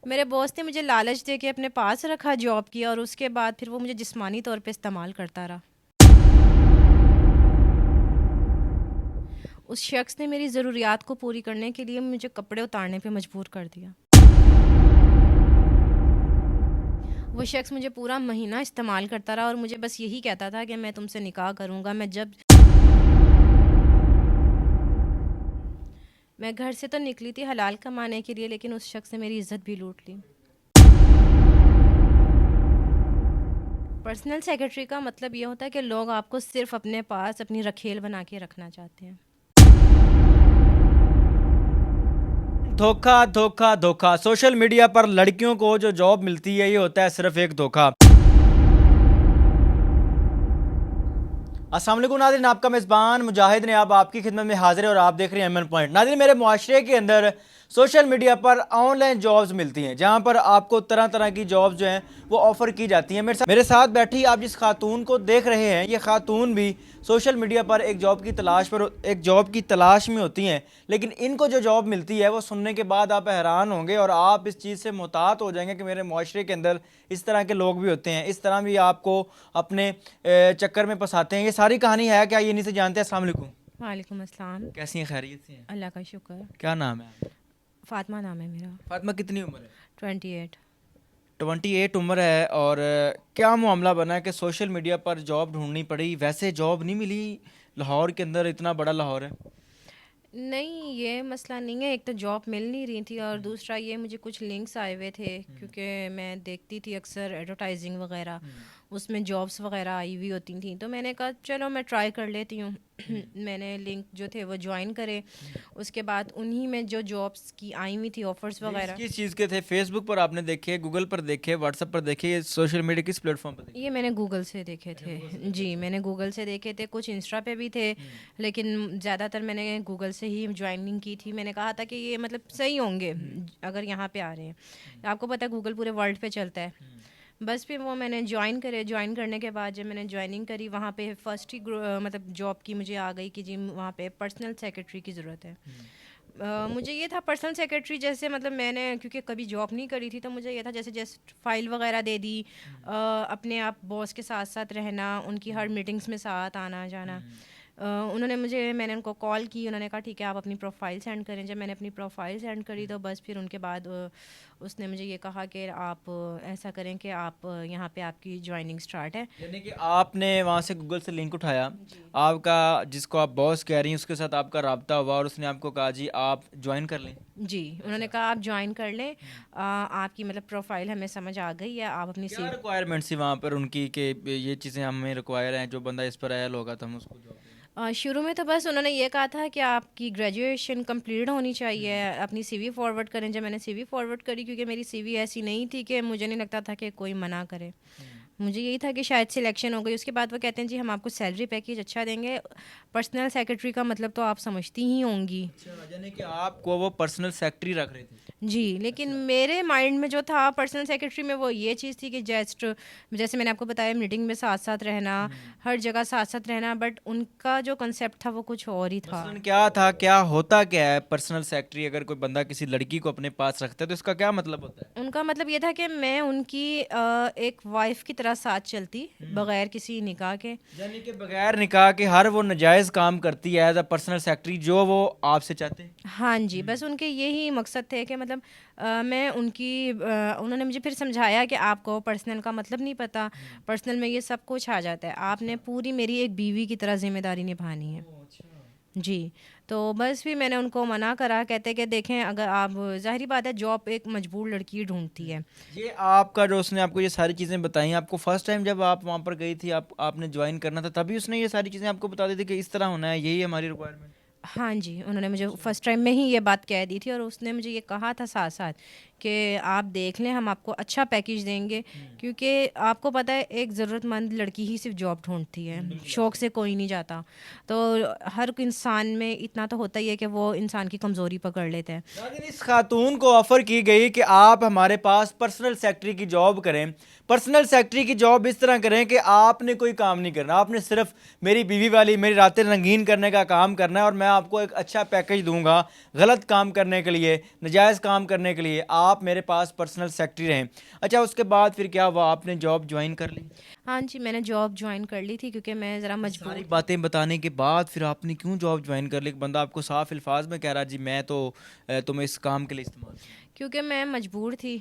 मेरे बॉस ने मुझे लालच दे के अपने पास रखा जॉब की, और उसके बाद फिर वो मुझे जिस्मानी तौर पे इस्तेमाल करता रहा। उस शख्स ने मेरी ज़रूरियात को पूरी करने के लिए मुझे कपड़े उतारने पे मजबूर कर दिया। वो शख्स मुझे पूरा महीना इस्तेमाल करता रहा और मुझे बस यही कहता था कि मैं तुमसे निकाह करूँगा। मैं घर से तो निकली थी हलाल कमाने के लिए, लेकिन उस शख्स ने मेरी इज़्ज़त भी लूट ली। पर्सनल सेक्रेटरी का मतलब ये होता है कि लोग आपको सिर्फ अपने पास अपनी रखेल बना के रखना चाहते हैं। धोखा धोखा धोखा। सोशल मीडिया पर लड़कियों को जो जॉब मिलती है ये होता है सिर्फ एक धोखा। अस्सलाम वालेकुम नाज़रीन, आपका मेज़बान मुजाहिद ने अब आपकी खिदमत में हाजिर है और आप देख रहे हैं एमएन पॉइंट। नाज़रीन, मेरे मुआशरे के अंदर सोशल मीडिया पर ऑनलाइन जॉब्स मिलती हैं, जहां पर आपको तरह तरह की जॉब्स जो हैं वो ऑफ़र की जाती हैं। मेरे साथ बैठी आप जिस खातून को देख रहे हैं, ये खातून भी सोशल मीडिया पर एक जॉब की तलाश में होती हैं, लेकिन इनको जो जॉब मिलती है वो सुनने के बाद आप हैरान होंगे और आप इस चीज़ से मुहतात हो जाएंगे कि मेरे मुआशरे के अंदर इस तरह के लोग भी होते हैं, इस तरह भी आपको अपने चक्कर में फंसाते हैं। ये सारी कहानी है क्या, ये इन्हीं से जानते हैं। अस्सलाम वालेकुम। वालेकुम अस्सलाम। कैसी हैं, खैरियत से हैं? अल्लाह का शुक्र। क्या नाम है आपका? फातिमा नाम है मेरा। फातिमा, कितनी उम्र है? 28। 28 उम्र है। और क्या मामला बना है कि सोशल मीडिया पर जॉब ढूंढनी पड़ी? वैसे जॉब नहीं मिली? लाहौर के अंदर इतना बड़ा लाहौर है। नहीं, ये मसला नहीं है। एक तो जॉब मिल नहीं रही थी, और दूसरा ये मुझे कुछ लिंक्स आए हुए थे, क्योंकि मैं देखती थी अक्सर एडवर्टाइजिंग वगैरह, उसमें जॉब्स वगैरह आई हुई होती थी, तो मैंने कहा चलो मैं ट्राई कर लेती हूँ। मैंने लिंक जो थे वो ज्वाइन करे। उसके बाद उन्हीं में जो जॉब्स की आई हुई थी ऑफर्स लिंक्स वगैरह। किस चीज़ के थे? फेसबुक पर आपने देखे, गूगल पर देखे, व्हाट्सएप पर देखे, ये सोशल मीडिया किस प्लेटफॉर्म पर देखे? ये मैंने गूगल से देखे थे। जी, मैंने गूगल से देखे थे, कुछ इंस्टा पे भी थे, लेकिन ज़्यादातर मैंने गूगल से ही ज्वाइनिंग की थी। मैंने कहा था कि ये मतलब सही होंगे अगर यहाँ पे आ रहे हैं। आपको पता है गूगल पूरे वर्ल्ड पे चलता है। बस फिर वो मैंने ज्वाइन करे। ज्वाइन करने के बाद जब मैंने ज्वाइनिंग करी, वहाँ पे फर्स्ट ही मतलब जॉब की मुझे आ गई कि जी वहाँ पे पर्सनल सेक्रेटरी की ज़रूरत है। मुझे ये था पर्सनल सेक्रेटरी, जैसे मतलब मैंने क्योंकि कभी जॉब नहीं करी थी, तो मुझे ये था जैसे जस्ट फाइल वगैरह दे दी, अपने आप बॉस के साथ साथ रहना, उनकी हर मीटिंग्स में साथ आना जाना। मैंने उनको कॉल की, उन्होंने कहा ठीक है आप अपनी प्रोफाइल सेंड करें। जब मैंने अपनी प्रोफाइल सेंड करी तो बस फिर उनके बाद उसने मुझे ये कहा कि आप ऐसा करें कि आप यहाँ पे आपकी ज्वाइनिंग स्टार्ट है। यानी कि आपने वहाँ से गूगल से लिंक उठाया, आपका जिसको आप बॉस कह रही हैं उसके साथ आपका राब्ता हुआ और उसने आपको कहा जी आप ज्वाइन कर लें। जी, उन्होंने कहा आप ज्वाइन कर लें। आपकी मतलब प्रोफाइल हमें समझ आ गई है, आप अपनी क्या सी। रिक्वायरमेंट्स थी वहाँ पर उनकी कि ये चीज़ें हमें रिक्वायर हैं, जो बंदा इस पर आयल होगा तो हम उसको जॉब देंगे? शुरू में तो बस उन्होंने ये कहा था कि आपकी ग्रेजुएशन कंप्लीट होनी चाहिए, अपनी सीवी फॉरवर्ड करें। जब मैंने सीवी फॉरवर्ड करी, क्योंकि मेरी सीवी ऐसी नहीं थी कि मुझे नहीं लगता था कि कोई मना करे, मुझे यही था कि शायद सिलेक्शन हो गई। उसके बाद वो कहते हैं जी हम आपको सैलरी पैकेज अच्छा देंगे। पर्सनल सेक्रेटरी का मतलब तो आप समझती ही होंगी। अच्छा, यानी कि आपको वो पर्सनल सेक्रेटरी रख रहे थे। जी, लेकिन मेरे माइंड में जो था पर्सनल सेक्रेटरी में, वो ये चीज़ थी कि जैसे मैंने आपको बताया मीटिंग में साथ साथ रहना, हर जगह साथ साथ रहना, बट उनका जो कंसेप्ट था वो कुछ और ही था। मसलन क्या था, क्या होता क्या है पर्सनल सेक्रेटरी? अगर कोई बंदा किसी लड़की को अपने पास रखता है तो इसका क्या मतलब होता है? उनका मतलब ये था कि मैं उनकी एक वाइफ की तरह साथ चलती, बगैर किसी निकाह के। यानी कि बगैर निकाह के हर वो नाजायज़ काम करती है एज अ पर्सनल सेक्रेटरी जो वो आपसे चाहते हैं। हाँ जी, बस उनके यही मकसद थे कि मतलब मैं उन्होंने मुझे फिर समझाया कि आपको पर्सनल का मतलब नहीं पता, पर्सनल में ये सब कुछ आ जाता है, आपने पूरी मेरी एक बीवी की तरह ज़िम्मेदारी निभानी है। जी, तो बस फिर मैंने उनको मना करा, कहते कि देखें अगर आप, ज़ाहिर बात है जॉब एक मजबूर लड़की ढूँढती है। ये आपका जो उसने आपको ये सारी चीज़ें बताई, आपको फर्स्ट टाइम जब आप वहाँ पर गई थी, आपने ज्वाइन करना था, तभी उसने ये सारी चीज़ें आपको बता दी थी कि इस तरह होना है, यही हमारी रिक्वायरमेंट? हाँ जी, उन्होंने मुझे फर्स्ट टाइम में ही ये बात कह दी थी, और उसने मुझे ये कहा था साथ-साथ कि आप देख लें हम आपको अच्छा पैकेज देंगे, क्योंकि आपको पता है एक ज़रूरतमंद लड़की ही सिर्फ़ जॉब ढूँढती है, शौक़ से कोई नहीं जाता। तो हर इंसान में इतना तो होता ही है कि वो इंसान की कमज़ोरी पकड़ लेता है। लेकिन इस खातून को ऑफर की गई कि आप हमारे पास पर्सनल सेक्रेटरी की जॉब करें। पर्सनल सेक्रेटरी की जॉब इस तरह करें कि आपने कोई काम नहीं करना, आपने सिर्फ मेरी बीवी वाली मेरी रातें रंगीन करने का काम करना है और मैं आपको एक अच्छा पैकेज दूंगा गलत काम करने के लिए, नाजायज़ काम करने के लिए। आप मेरे पास पर्सनल सेक्रेटरी रहें। अच्छा, उसके बाद फिर क्या हुआ, आपने जॉब ज्वाइन कर ली? हाँ जी, मैंने जॉब ज्वाइन कर ली थी क्योंकि मैं ज़रा सारी मजबूर। बातें बताने के बाद फिर आपने क्यों जॉब ज्वाइन कर ली? एक बंदा आपको साफ अल्फाज में कह रहा जी मैं तो तुम्हें इस काम के लिए इस्तेमाल करूँ। क्योंकि मैं मजबूर थी।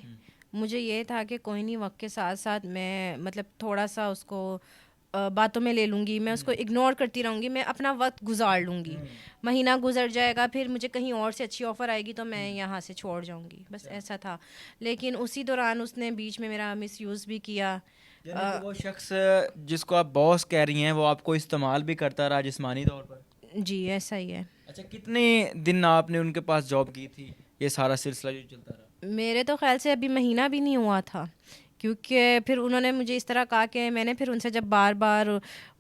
मुझे ये था कि कोई नहीं, वक्त के साथ साथ मैं मतलब थोड़ा सा उसको बातों में ले लूँगी, मैं उसको इग्नोर करती रहूँगी, मैं अपना वक्त गुजार लूँगी। महीना गुजर जाएगा, फिर मुझे कहीं और से अच्छी ऑफ़र आएगी तो मैं यहाँ से छोड़ जाऊँगी, बस ऐसा था। लेकिन उसी दौरान उसने बीच में मेरा मिसयूज़ भी किया। यानी कि वो शख्स जिसको आप बॉस कह रही हैं वो आपको इस्तेमाल भी करता रहा जिस्मानी तौर पर? जी, ऐसा ही है। अच्छा, कितने दिन आपने उनके पास जॉब की थी, ये सारा सिलसिला जो चलता रहा? मेरे तो ख़्याल से अभी महीना भी नहीं हुआ था, क्योंकि फिर उन्होंने मुझे इस तरह कहा कि मैंने फिर उनसे जब बार बार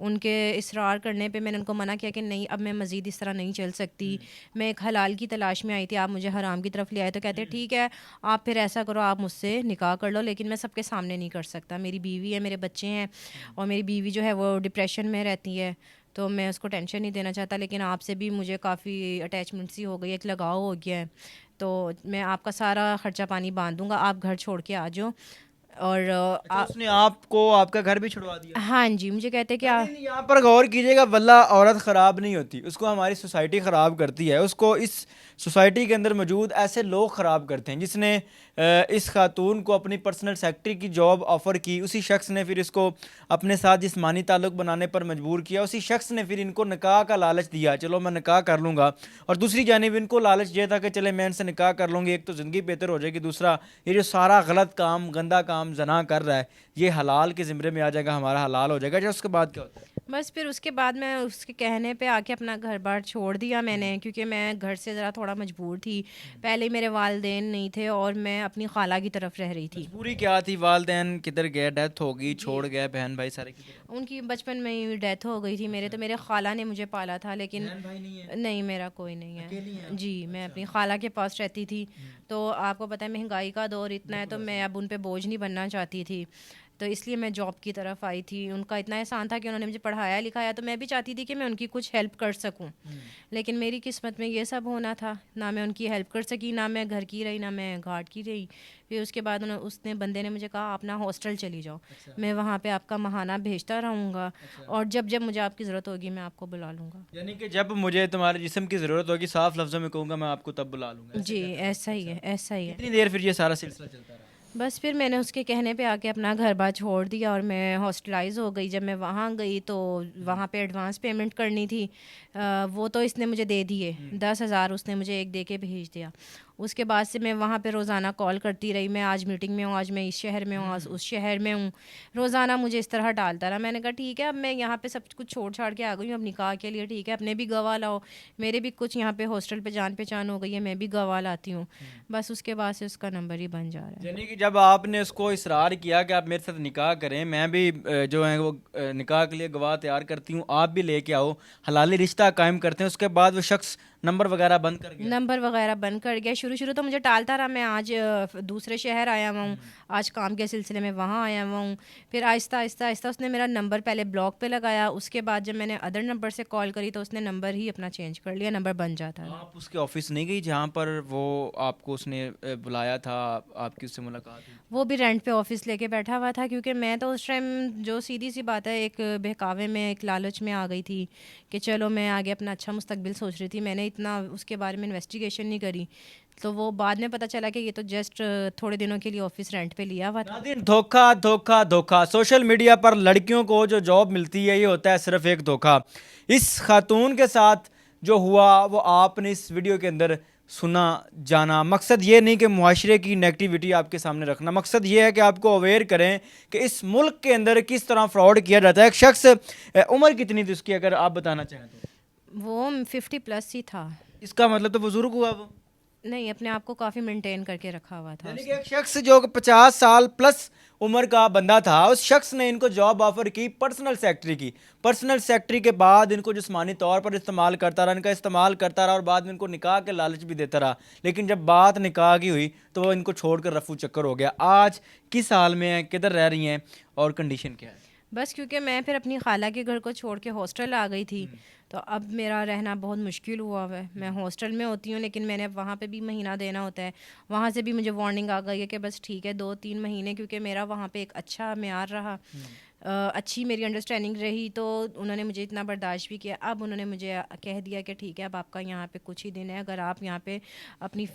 उनके इसरार करने पे मैंने उनको मना किया कि नहीं, अब मैं मज़ीद इस तरह नहीं चल सकती। मैं एक हलाल की तलाश में आई थी, आप मुझे हराम की तरफ ले आए। तो कहते ठीक है, आप फिर ऐसा करो, आप मुझसे निकाह कर लो, लेकिन मैं सबके सामने नहीं कर सकता। मेरी बीवी है, मेरे बच्चे हैं, और मेरी बीवी जो है वो डिप्रेशन में रहती है, तो मैं उसको टेंशन नहीं देना चाहता। लेकिन आपसे भी मुझे काफ़ी अटैचमेंट सी हो गई है, एक लगाव हो गया है, तो मैं आपका सारा ख़र्चा पानी बाँध दूँगा, आप घर छोड़ के आ जाओ। और अच्छा, उसने आपको आपका घर भी छुड़वा दिया? हाँ जी, मुझे कहते कि लेकिन यहाँ पर गौर कीजिएगा, वल्ला औरत ख़राब नहीं होती, उसको हमारी सोसाइटी ख़राब करती है, उसको इस सोसाइटी के अंदर मौजूद ऐसे लोग ख़राब करते हैं। जिसने इस खातून को अपनी पर्सनल सेक्रेटरी की जॉब ऑफ़र की, उसी शख्स ने फिर इसको अपने साथ जिस्मानी ताल्लुक़ बनाने पर मजबूर किया, उसी शख्स ने फिर इनको निकाह का लालच दिया, चलो मैं निकाह कर लूँगा, और दूसरी जानिब इनको लालच ये था कि चले मैं इनसे निकाह कर लूँगी, एक तो ज़िंदगी बेहतर हो जाएगी, दूसरा ये जो सारा गलत काम, गंदा काम जना कर रहा है, ये हलाल के ज़िम्मे में आ जाएगा, हमारा हलाल हो जाएगा। अच्छा, उसके बाद क्या होता है? बस फिर उसके बाद मैं उसके कहने पे आके अपना घर बार छोड़ दिया मैंने, क्योंकि मैं घर से ज़रा थोड़ा मजबूर थी। पहले मेरे वालिदैन नहीं थे और मैं अपनी खाला की तरफ रह रही थी। मजबूरी क्या थी? वालिदैन किधर गए, डेथ हो गई, जी, छोड़ गए, बहन भाई सारे किधर? उनकी बचपन में ही डेथ हो गई थी। मेरे तो मेरे खाला ने मुझे पाला था, लेकिन बहन भाई नहीं है? नहीं, मेरा कोई नहीं अकेली हैं है। आप? जी, मैं अच्छा। अपनी खाला के पास रहती थी। तो आपको पता है महंगाई का दौर इतना है, तो मैं अब उन पे बोझ नहीं बनना चाहती थी, तो इसलिए मैं जॉब की तरफ आई थी। उनका इतना एहसान था कि उन्होंने मुझे पढ़ाया लिखाया, तो मैं भी चाहती थी कि मैं उनकी कुछ हेल्प कर सकूं। लेकिन मेरी किस्मत में ये सब होना था, ना मैं उनकी हेल्प कर सकी, ना मैं घर की रही, ना मैं घाट की रही। फिर उसके बाद उसने बंदे ने मुझे कहा आप ना हॉस्टल चली जाओ, मैं वहाँ पे आपका महाना भेजता रहूँगा, और जब जब मुझे आपकी ज़रूरत होगी मैं आपको बुला लूँगा। यानी कि जब मुझे तुम्हारे जिस्म की ज़रूरत होगी, साफ लफ्ज़ों में कहूँगा, मैं आपको तब बुला लूँगा, ऐसे जी, कहते हैं? ऐसा ही है, ऐसा ही है। कितनी देर फिर ये सारा सिलसिला चलता रहा? बस फिर मैंने उसके कहने पे आके अपना घर बार छोड़ दिया और मैं हॉस्टलाइज हो गई। जब मैं वहाँ गई तो वहाँ पे एडवांस पेमेंट करनी थी, वो तो इसने मुझे दे दिए, 10,000 उसने मुझे एक दे के भेज दिया। उसके बाद से मैं वहाँ पे रोज़ाना कॉल करती रही, मैं आज मीटिंग में हूँ, आज मैं इस शहर में हूँ, आज उस शहर में हूँ। रोज़ाना मुझे इस तरह डालता रहा। मैंने कहा ठीक है, अब मैं यहाँ पे सब कुछ छोड़ छाड़ के आ गई हूँ, अब निकाह के लिए ठीक है, अपने भी गवाह लाओ, मेरे भी कुछ यहाँ पे हॉस्टल पे जान पहचान हो गई है, मैं भी गवाह लाती हूँ। बस उसके बाद से उसका नंबर ही बन जा रहा है। यानी कि जब आपने उसको इसरार किया कि आप मेरे साथ निकाह करें, मैं भी जो है वो निकाह के लिए गवाह तैयार करती हूँ, आप भी लेके आओ, हलाली रिश्ता कायम करते हैं, उसके बाद वो शख्स नंबर वगैरह बंद कर गया? नंबर वगैरह बंद कर गया। शुरू शुरू तो मुझे टालता रहा। मैं आज दूसरे शहर आया हुआ हूँ, आज काम के सिलसिले में वहाँ आया हुआ हूँ। फिर आहिस्ता आहिस्ता आहिस्ता उसने मेरा नंबर पहले ब्लॉक पे लगाया, उसके बाद जब मैंने अदर नंबर से कॉल करी तो उसने नंबर ही अपना चेंज कर लिया, नंबर बन जाता रहा। आप उसके ऑफिस नहीं गई जहाँ पर वो आपको उसने बुलाया था, आपकी उससे मुलाकात हुई? वो भी रेंट पे ऑफिस लेके बैठा हुआ था, क्योंकि मैं तो उस टाइम जो सीधी सी बात है एक बहकावे में, एक लालच में आ गई थी कि चलो मैं आगे अपना अच्छा मुस्तकबिल सोच रही थी। मैंने इतना उसके बारे में इन्वेस्टिगेशन नहीं करी, तो वो बाद में पता चला कि ये तो जस्ट थोड़े दिनों के लिए ऑफिस रेंट पे लिया हुआ था। नादिन, धोखा धोखा धोखा। सोशल मीडिया पर लड़कियों को जो जॉब मिलती है ये होता है सिर्फ एक धोखा। इस खातून के साथ जो हुआ वो आपने इस वीडियो के अंदर सुना जाना। मकसद ये नहीं कि मुआशरे की नेगेटिविटी आपके सामने रखना, मकसद ये है कि आपको अवेयर करें कि इस मुल्क के अंदर किस तरह फ्रॉड किया जाता है। एक शख्स, उम्र कितनी थी उसकी अगर आप बताना चाहें तो? वो 50+ ही था। इसका मतलब तो बुजुर्ग हुआ वो? नहीं, अपने आप को काफ़ी मेंटेन करके रखा हुआ था यानी कि उसने। एक शख्स जो 50 साल प्लस उम्र का बंदा था, उस शख्स ने इनको जॉब ऑफर की पर्सनल सेक्रेटरी की। पर्सनल सेक्रेटरी के बाद इनको जिस्मानी तौर पर इस्तेमाल करता रहा, इनका इस्तेमाल करता रहा, और बाद में इनको निकाह के लालच भी देता रहा। लेकिन जब बात निकाह की हुई तो वो इनको छोड़कर रफू चक्कर हो गया। आज किस हाल में है, किधर रह रही हैं और कंडीशन क्या है? बस क्योंकि मैं फिर अपनी खाला के घर को छोड़ के हॉस्टल आ गई थी, तो अब मेरा रहना बहुत मुश्किल हुआ है। मैं हॉस्टल में होती हूँ, लेकिन मैंने अब वहाँ पे भी महीना देना होता है। वहाँ से भी मुझे वार्निंग आ गई है कि बस ठीक है 2-3 महीने, क्योंकि मेरा वहाँ पे एक अच्छा म्यार रहा, अच्छी मेरी अंडरस्टैंडिंग रही, तो उन्होंने मुझे इतना बर्दाश्त भी किया। अब उन्होंने मुझे कह दिया कि ठीक है, अब आपका यहाँ पे कुछ ही दिन है, अगर आप यहाँ पे अपनी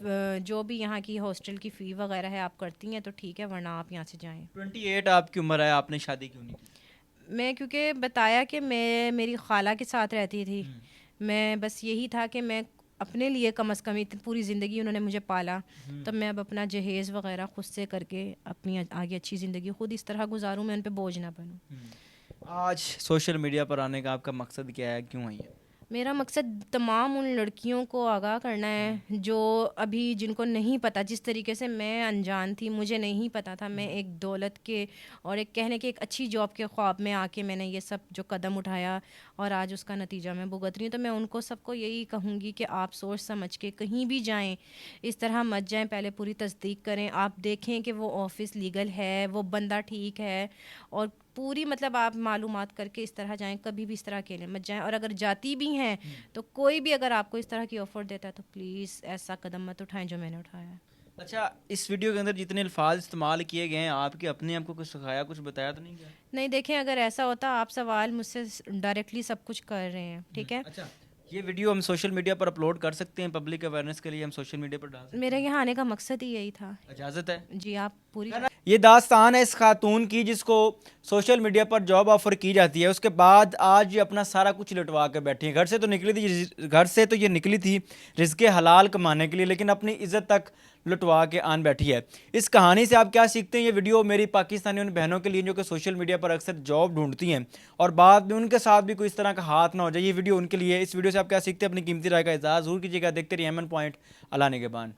जो भी यहाँ की हॉस्टल की फ़ी वगैरह है आप करती हैं तो ठीक है, वरना आप यहाँ से जाएँ। 28 आपकी उम्र है, आपने शादी क्यों नहीं की? मैं क्योंकि बताया कि मैं मेरी खाला के साथ रहती थी, मैं बस यही था कि मैं अपने लिए कम से कम इतनी पूरी ज़िंदगी उन्होंने मुझे पाला, तब मैं अब अपना जहेज़ वगैरह खुद से करके अपनी आगे अच्छी ज़िंदगी खुद इस तरह गुजारूँ, मैं उन पे बोझ ना बनूँ। आज सोशल मीडिया पर आने का आपका मकसद क्या है, क्यों आई है? मेरा मकसद तमाम उन लड़कियों को आगाह करना है जो अभी जिनको नहीं पता, जिस तरीके से मैं अनजान थी, मुझे नहीं पता था, मैं एक दौलत के और एक कहने के एक अच्छी जॉब के ख्वाब में आके मैंने ये सब जो कदम उठाया और आज उसका नतीजा मैं भुगत रही हूँ। तो मैं उनको सबको यही कहूँगी कि आप सोच समझ के कहीं भी जाएं, इस तरह मत जाएं, पहले पूरी तस्दीक करें, आप देखें कि वो ऑफ़िस लीगल है, वो बंदा ठीक है, और पूरी मतलब आप मालूमात करके इस तरह जाएं, कभी भी इस तरह अकेले मत जाएं। और अगर जाती भी हैं तो कोई भी अगर आपको इस तरह की ऑफ़र देता है तो प्लीज़ ऐसा कदम मत उठाएं जो मैंने उठाया है। अच्छा, इस वीडियो के अंदर जितने अल्फाज इस्तेमाल किए गए हैं, आपके अपने आपको कुछ सिखाया, कुछ बताया तो नहीं गया? नहीं, देखें, अगर ऐसा होता, आप सवाल मुझसे डायरेक्टली सब कुछ कर रहे हैं, ठीक है। अच्छा, ये वीडियो हम सोशल मीडिया पर अपलोड कर सकते हैं, पब्लिक अवेयरनेस के लिए हम सोशल मीडिया पर डाल सकते मेरे यहाँ आने का मकसद ही यही था। हैं? इजाज़त है? जी, आप पूरी ये दास्तान है इस खातून की जिसको सोशल मीडिया पर जॉब ऑफर की जाती है, उसके बाद आज ये अपना सारा कुछ लुटवा के बैठी है। घर से तो ये निकली थी रिज़्क़े हलाल कमाने के लिए, लेकिन अपनी इज़्ज़त तक लुटवा के आन बैठी है। इस कहानी से आप क्या सीखते हैं? ये वीडियो मेरी पाकिस्तानी उन बहनों के लिए जो कि सोशल मीडिया पर अक्सर जॉब ढूंढती हैं और बाद में उनके साथ भी कोई इस तरह का हाथ ना हो जाए, ये वीडियो उनके लिए। इस वीडियो से आप क्या सीखते हैं? अपनी कीमती राय का इज़हार ज़रूर कीजिएगा। देखते रहिए एमएन पॉइंट। अल्लाह निगहबान।